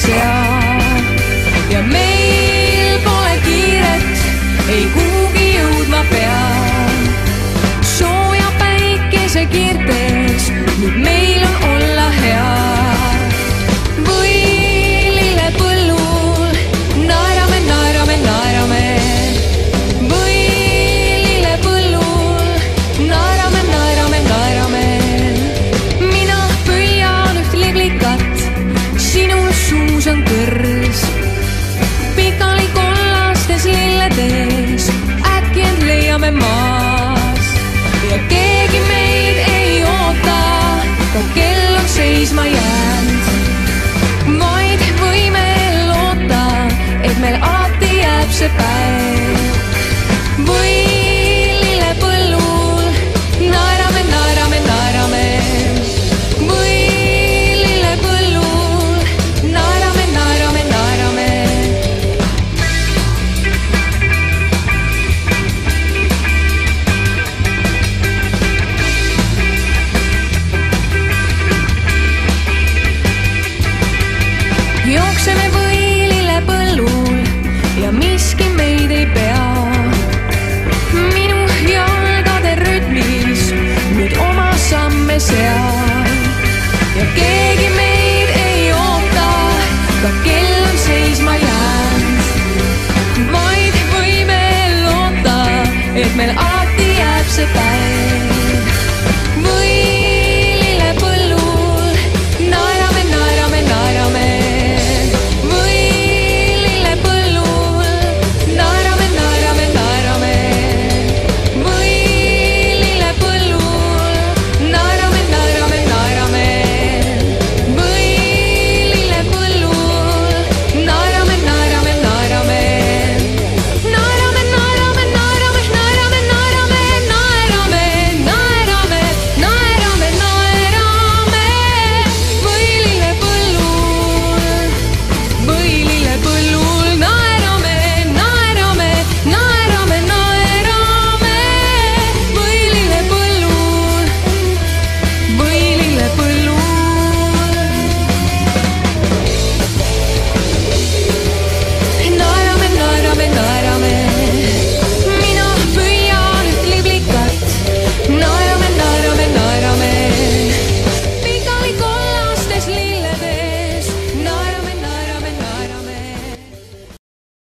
sea ja meil pole kiiret, ei kuhugi jõudma pea. Sooja päikese kiirtees, nüüd meil on olla hea. Või lillepõllul naerame, naerame, naerame. Või lillepõllul naerame, naerame, naerame. Mina püüan üht liblikat, sinul suus on kõrs. Pikali kollastes lilledes, äkki end leiame maas. Ja keegi meid ei oota, ka kell on seisma jäänud.